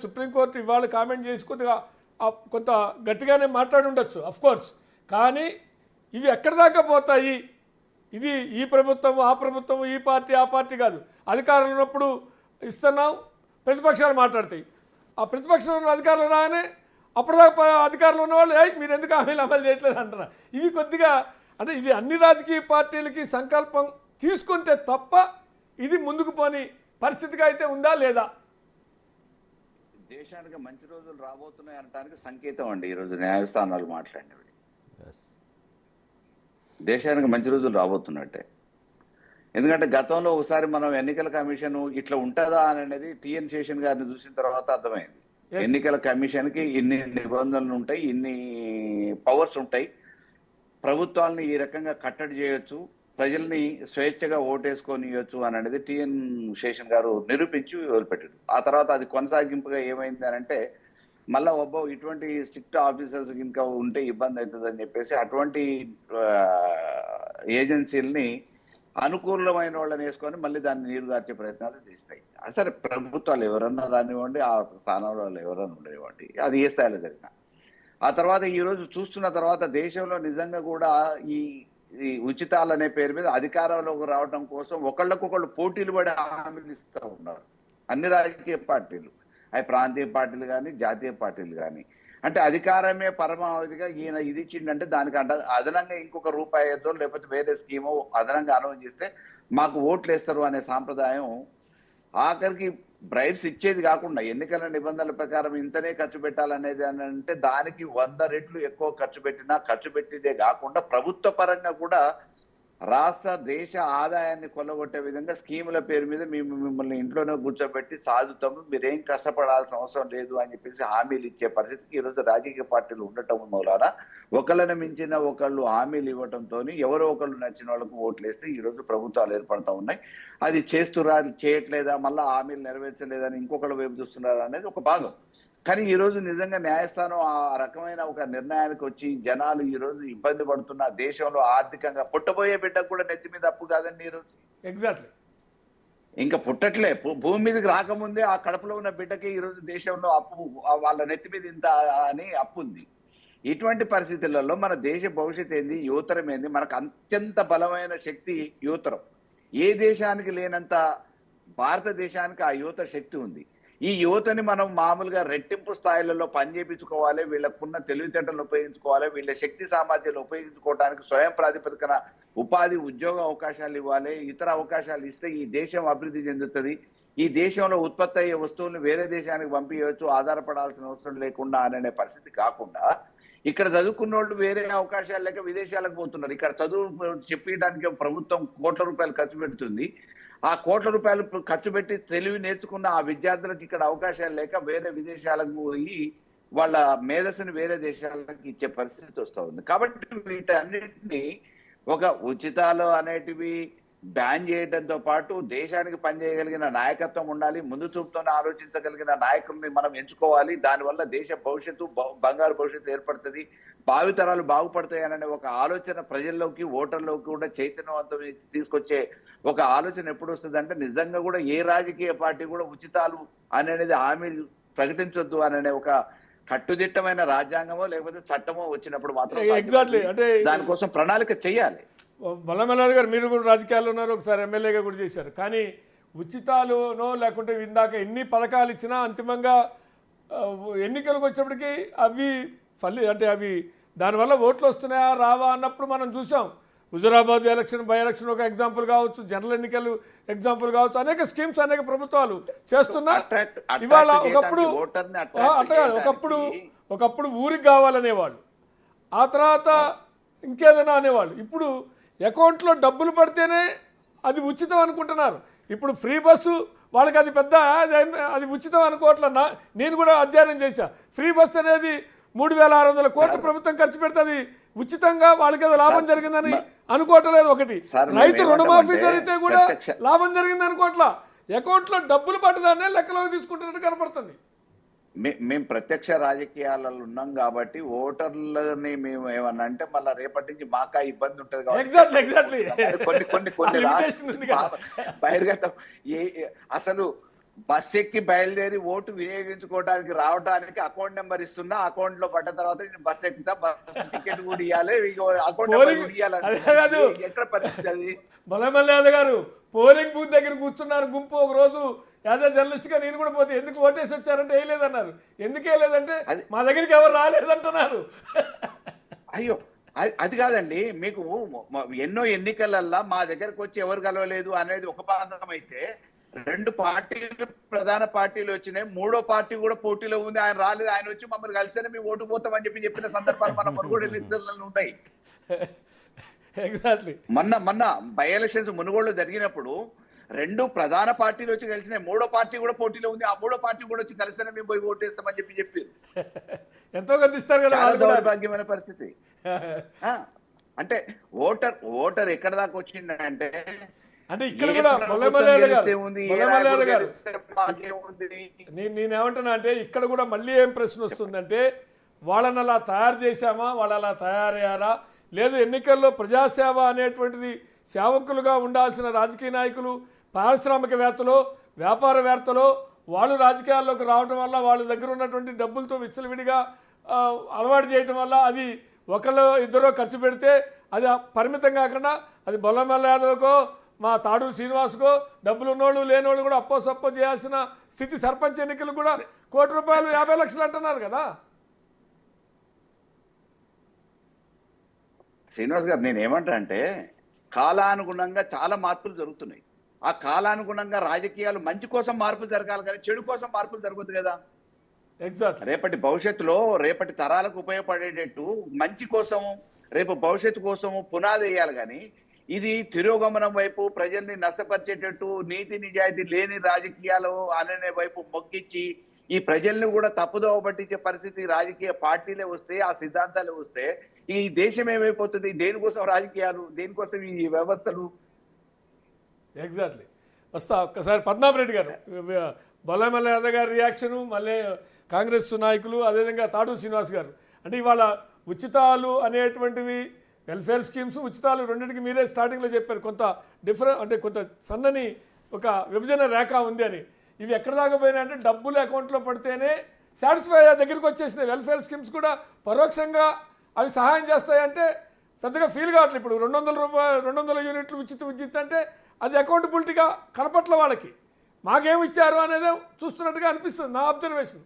Supreme court ఇవాళ comment చేసి కొద్దిగా కొంత గట్టిగానే మాట్లాడి ఉండొచ్చు కోర్స్. కానీ ఇవి ఎక్కడి దాకా పోతాయి? ఇది ఈ ప్రభుత్వం ఆ ప్రభుత్వం, ఈ పార్టీ ఆ పార్టీ కాదు. అధికారంలో ఉన్నప్పుడు ఇస్తున్నాం, ప్రతిపక్షాలు మాట్లాడతాయి. ఆ ప్రతిపక్షంలో ఉన్న అధికారులు రాగానే అప్పటిదాకా అధికారంలో ఉన్నవాళ్ళు మీరు ఎందుకు హామీలు అమలు చేయట్లేదు అంటున్నారు. ఇవి కొద్దిగా అంటే ఇది అన్ని రాజకీయ పార్టీలకి సంకల్పం తీసుకుంటే తప్ప ఇది ముందుకు పోని పరిస్థితిగా అయితే ఉందా లేదా? దేశానికి మంచి రోజులు రాబోతున్నాయి అనడానికి సంకేతం అండి ఈరోజు న్యాయస్థానాలు మాట్లాడినవి. దేశానికి మంచి రోజులు రాబోతున్నట్టే. ఎందుకంటే గతంలో ఒకసారి మనం ఎన్నికల కమిషన్ ఇట్లా ఉంటుందా అనేది టిఎన్ శేషన్ గారిని చూసిన తర్వాత అర్థమైంది. ఎన్నికల కమిషన్కి ఇన్ని నిబంధనలు ఉంటాయి, ఇన్ని పవర్స్ ఉంటాయి, ప్రభుత్వాలని ఈ రకంగా కట్టడి చేయొచ్చు, ప్రజల్ని స్వేచ్ఛగా ఓటేసుకొని ఇవ్వచ్చు అని అనేది టిఎన్ శేషన్ గారు నిరూపించి వదిలిపెట్టారు. ఆ తర్వాత అది కొనసాగింపుగా ఏమైంది అని అంటే మళ్ళీ ఇటువంటి స్ట్రిక్ట్ ఆఫీసర్స్ ఇంకా ఉంటే ఇబ్బంది అవుతుందని చెప్పేసి అటువంటి ఏజెన్సీలని అనుకూలమైన వాళ్ళని వేసుకొని మళ్ళీ దాన్ని నీరుగార్చే ప్రయత్నాలు చేస్తాయి. సరే ప్రభుత్వాలు ఎవరన్నా రానివ్వండి, ఆ స్థానంలో ఎవరన్నా ఉండేవాడి, అది ఏ స్థాయిలో జరిగినా. ఆ తర్వాత ఈరోజు చూస్తున్న తర్వాత దేశంలో నిజంగా కూడా ఈ ఉచితాలు అనే పేరు మీద అధికారంలోకి రావడం కోసం ఒకళ్ళకొకళ్ళు పోటీలు పడి హామీలు ఇస్తూ ఉన్నారు అన్ని రాజకీయ పార్టీలు, అవి ప్రాంతీయ పార్టీలు కానీ జాతీయ పార్టీలు కానీ. అంటే అధికారమే పరమావధిగా ఈయన ఇది ఇచ్చిండంటే దానికి అదనంగా ఇంకొక రూపాయి ఏదో లేకపోతే వేరే స్కీమో అదనంగా అనౌన్స్ చేస్తే మాకు ఓట్లు వేస్తారు అనే సాంప్రదాయం, ఆఖరికి బ్రైబ్స్ ఇచ్చేది కాకుండా ఎన్నికల నిబంధనల ప్రకారం ఇంతనే ఖర్చు పెట్టాలనేది అని అంటే దానికి 100 రెట్లు ఎక్కువ ఖర్చు పెట్టినా ఖర్చు పెట్టేదే కాకుండా ప్రభుత్వ పరంగా కూడా రాష్ట్ర దేశ ఆదాయాన్ని కొల్లగొట్టే విధంగా స్కీముల పేరు మీద మేము మిమ్మల్ని ఇంట్లోనే కూర్చోబెట్టి సాధుతాము, మీరేం కష్టపడాల్సిన అవసరం లేదు అని చెప్పేసి హామీలు ఇచ్చే పరిస్థితికి ఈరోజు రాజకీయ పార్టీలు ఉండటం మూలాన ఒకళ్ళని మించిన ఒకళ్ళు హామీలు ఇవ్వడంతో ఎవరో ఒకళ్ళు నచ్చిన వాళ్ళకు ఓట్లు వేస్తే ఈరోజు ప్రభుత్వాలు ఏర్పడుతూ ఉన్నాయి. అది చేస్తురా చేయట్లేదా, మళ్ళీ హామీలు నెరవేర్చలేదని ఇంకొకళ్ళు వైపు చూస్తున్నారు అనేది ఒక భాగం. కానీ ఈరోజు నిజంగా న్యాయస్థానం ఆ రకమైన ఒక నిర్ణయానికి వచ్చి జనాలు ఈరోజు ఇబ్బంది పడుతున్న దేశంలో ఆర్థికంగా పుట్టబోయే బిడ్డకు కూడా నెత్తి మీద అప్పు కాదండి ఈరోజు. ఎగ్జాక్ట్లీ. ఇంకా పుట్టట్లే, భూమి మీదకి రాకముందే ఆ కడుపులో ఉన్న బిడ్డకి ఈరోజు దేశంలో అప్పు, వాళ్ళ నెత్తి మీద ఇంత అని అప్పు ఉంది. ఇటువంటి పరిస్థితులలో మన దేశ భవిష్యత్తు ఏంది, యువతరం ఏంది? మనకు అత్యంత బలమైన శక్తి యువతరం. ఏ దేశానికి లేనంత భారతదేశానికి ఆ యువత శక్తి ఉంది. ఈ యువతని మనం మామూలుగా రెట్టింపు స్థాయిలలో పనిచేయించుకోవాలి, వీళ్ళకున్న తెలివితేటలను ఉపయోగించుకోవాలి, వీళ్ళ శక్తి సామర్థ్యాలు ఉపయోగించుకోవడానికి స్వయం ప్రాతిపదికన ఉపాధి ఉద్యోగ అవకాశాలు ఇవ్వాలి, ఇతర అవకాశాలు ఇస్తే ఈ దేశం అభివృద్ధి చెందుతుంది. ఈ దేశంలో ఉత్పత్తి అయ్యే వస్తువులను వేరే దేశానికి పంపించవచ్చు, ఆధారపడాల్సిన అవసరం లేకుండా అనే పరిస్థితి కాకుండా ఇక్కడ చదువుకున్న వాళ్ళు వేరే అవకాశాలు లేక విదేశాలకు పోతున్నారు. ఇక్కడ చదువు చెప్పడానికి ప్రభుత్వం కోట్ల రూపాయలు ఖర్చు పెడుతుంది. ఆ కోట్ల రూపాయలు ఖర్చు పెట్టి తెలివి నేర్చుకున్న ఆ విద్యార్థులకు ఇక్కడ అవకాశాలు లేక వేరే విదేశాలకు పోయి వాళ్ళ మేధస్సుని వేరే దేశాలకు ఇచ్చే పరిస్థితి వస్తూ ఉంది. కాబట్టి వీటన్నిటిని ఒక ఉచితాలు అనేటివి బ్యాన్ చేయడంతో పాటు దేశానికి పనిచేయగలిగిన నాయకత్వం ఉండాలి, ముందు చూపుతోనే ఆలోచించగలిగిన నాయకుల్ని మనం ఎంచుకోవాలి. దానివల్ల దేశ భవిష్యత్తు బంగారు భవిష్యత్తు ఏర్పడుతుంది, భావితరాలు బాగుపడతాయి అనే ఒక ఆలోచన ప్రజల్లోకి ఓటర్లోకి కూడా చైతన్యవంతం తీసుకొచ్చే ఒక ఆలోచన ఎప్పుడు వస్తుంది అంటే నిజంగా కూడా ఏ రాజకీయ పార్టీ కూడా ఉచితాలు అనేది హామీలు ప్రకటించొద్దు అనే ఒక కట్టుదిట్టమైన రాజ్యాంగమో లేకపోతే చట్టమో వచ్చినప్పుడు మాత్రం ఎగ్జాక్ట్లీ అంటే దానికోసం ప్రణాళిక చేయాలి. మల్లమల్లాది గారు మీరు కూడా రాజకీయాల్లో ఉన్నారు, ఒకసారి ఎమ్మెల్యేగా కూడా చేశారు. కానీ ఉచితాలునో లేకుంటే ఇందాక ఎన్ని పథకాలు ఇచ్చినా అంతిమంగా ఎన్నికలకు వచ్చేప్పటికి అవి అంటే అవి దానివల్ల ఓట్లు వస్తున్నాయా రావా అన్నప్పుడు మనం చూసాం. హుజురాబాద్ ఎలక్షన్, బై ఎలక్షన్ ఒక ఎగ్జాంపుల్ కావచ్చు, జనరల్ ఎన్నికలు ఎగ్జాంపుల్ కావచ్చు. అనేక స్కీమ్స్ అనేక ప్రభుత్వాలు చేస్తున్నా ఇవాళ ఒకప్పుడు అట్లా కాదు, ఒకప్పుడు ఊరికి కావాలనేవాళ్ళు, ఆ తర్వాత ఇంకేదైనా అనేవాళ్ళు. ఇప్పుడు అకౌంట్లో డబ్బులు పడితేనే అది ఉచితం అనుకుంటున్నారు. ఇప్పుడు ఫ్రీ బస్సు వాళ్ళకి అది పెద్ద అది ఉచితం అనుకోవట్లన్నా. నేను కూడా అధ్యయనం చేశా. ఫ్రీ బస్సు అనేది 3600 కోట్లు ప్రభుత్వం ఖర్చు పెడితే అది ఉచితంగా వాళ్ళకి ఏదో లాభం జరిగిందని అనుకోవట్లేదు. ఒకటి రైతు రుణమాఫీ జరిగితే కూడా లాభం జరిగింది అనుకోవట్లా, అకౌంట్లో డబ్బులు పడ్డదాన్నే లెక్కలోకి తీసుకుంటున్నట్టు కనపడుతుంది. మేము ప్రత్యక్ష రాజకీయాలలో ఉన్నాం కాబట్టి ఓటర్లని మేము ఏమన్నా అంటే మళ్ళీ రేపటి నుంచి మాకా ఇబ్బంది ఉంటుంది కాబట్టి కొన్ని బహిర్గతం అసలు బస్ ఎక్కి బయలుదేరి ఓటు వినియోగించుకోవడానికి రావడానికి అకౌంట్ నెంబర్ ఇస్తున్నా, అకౌంట్ లో పడ్డ తర్వాత నేను బస్ ఎక్కుతా, బస్ టికెట్ కూడా ఇవ్వాలి, అకౌంట్ నెంబర్ కూడా అదే కాదు. ఇవ్వాలి. ఎక్కడ పరిస్థితి అది? బొల్లమల్లి యాదవ్ గారు పోలింగ్ బూత్ దగ్గర కూర్చున్నారు గుంపు. ఒక రోజు యాజ్ ఏ జర్నలిస్ట్గా నేను కూడా పోతే ఎందుకు ఓటేసి వచ్చారంటే వేయలేదన్నారు. ఎందుకు వేయలేదంటే మా దగ్గరికి ఎవరు రాలేదంటున్నారు. అయ్యో అది కాదండి, మీకు ఎన్నో ఎన్నికలల్లా మా దగ్గరకు వచ్చి ఎవరు కలవలేదు అనేది ఒక భాగం అయితే, 2 పార్టీలు ప్రధాన పార్టీలు వచ్చినాయి, 3వ పార్టీ కూడా పోటీలో ఉంది, ఆయన రాలేదు, ఆయన వచ్చి మమ్మల్ని కలిస్తేనే మేము ఓటు పోతామని చెప్పిన సందర్భాలు మన మునుగోడు ఎన్నికలలో ఉన్నాయి. ఎగ్జాక్ట్లీ. మొన్న బై ఎలక్షన్స్ మునుగోడులో జరిగినప్పుడు 2 ప్రధాన పార్టీలు వచ్చి కలిసినాయి, 3వ పార్టీ కూడా పోటీలో ఉంది, ఆ 3వ పార్టీ కూడా వచ్చి కలిస్తేనే మేము పోయి ఓటేస్తామని చెప్పారు. ఎంతో గతిస్తారు కదా. దౌర్భాగ్యమైన పరిస్థితి. అంటే ఓటర్ ఎక్కడ దాకా వచ్చిందంటే, అంటే ఇక్కడ కూడా బొల్లమల్లి యాదవ్ గారు నేనేమంటున్నా అంటే ఇక్కడ కూడా మళ్ళీ ఏం ప్రశ్న వస్తుందంటే, వాళ్ళని అలా తయారు చేశామా, వాళ్ళు అలా తయారయ్యారా, లేదు ఎన్నికల్లో ప్రజాసేవ అనేటువంటిది సేవకులుగా ఉండాల్సిన రాజకీయ నాయకులు, పారిశ్రామికవేత్తలు, వ్యాపారవేత్తలు వాళ్ళు రాజకీయాల్లోకి రావడం వల్ల వాళ్ళ దగ్గర ఉన్నటువంటి డబ్బులతో విచ్చలవిడిగా అలవాటు చేయటం వల్ల అది ఒకళ్ళు ఇద్దరో ఖర్చు పెడితే అది పరిమితం కాకుండా అది బొల్లమల్లి యాదవ్కో మా తాడూరు శ్రీనివాస్కో డబ్బులు ఉన్నోళ్ళు లేనోళ్ళు కూడా అప్పో సప్పో చేయాల్సిన స్థితి. సర్పంచ్ ఎన్నికలు కూడా ₹1 కోటి 50 లక్షలు అంటున్నారు కదా. శ్రీనివాస్ గారు, నేను ఏమంటా అంటే, కాలానుగుణంగా చాలా మార్పులు జరుగుతున్నాయి. ఆ కాలానుగుణంగా రాజకీయాలు మంచి కోసం మార్పులు జరగాలి కానీ చెడు కోసం మార్పులు జరగదు కదా. ఎగ్జాక్ట్. రేపటి భవిష్యత్తులో రేపటి తరాలకు ఉపయోగపడేటట్టు మంచి కోసం, రేపు భవిష్యత్తు కోసము పునాది వేయాలి కానీ ఇది తిరోగమనం వైపు, ప్రజల్ని నష్టపరిచేటట్టు, నీతి నిజాయితీ లేని రాజకీయాలు అనే వైపు మొక్కిచ్చి ఈ ప్రజల్ని కూడా తప్పుదోవ పట్టించే పరిస్థితి రాజకీయ పార్టీలే వస్తే, ఆ సిద్ధాంతాలే వస్తే ఈ దేశం ఏమైపోతుంది? దేనికోసం రాజకీయాలు, దేనికోసం ఈ వ్యవస్థలు? ఎగ్జాక్ట్లీ. వస్తా ఒక్కసారి పద్మనాభరెడ్డి గారు, బొల్లమల్లి యాదవ్ గారి రియాక్షను, మళ్ళీ కాంగ్రెస్ నాయకులు, అదేవిధంగా తాడూరు శ్రీనివాస్ గారు. అంటే ఇవాళ ఉచితాలు అనేటువంటివి, వెల్ఫేర్ స్కీమ్స్, ఉచితాలు రెండింటికి మీరే స్టార్టింగ్లో చెప్పారు కొంత అంటే కొంత సన్నని ఒక విభజన రేఖ ఉంది అని. ఇవి ఎక్కడ దాకా పోయినా అంటే డబ్బులు అకౌంట్లో పడితేనే సాటిస్ఫై దగ్గరికి వచ్చేసినాయి. వెల్ఫేర్ స్కీమ్స్ కూడా పరోక్షంగా అవి సహాయం చేస్తాయంటే పెద్దగా ఫీల్ కావట్లేదు. ఇప్పుడు $200 యూనిట్లు ఉచిత విద్యుత్ అంటే అది అకౌంటబిలిటీగా కనపట్ల వాళ్ళకి. మాకేమి ఇచ్చారు అనేది చూస్తున్నట్టుగా అనిపిస్తుంది నా అబ్జర్వేషన్.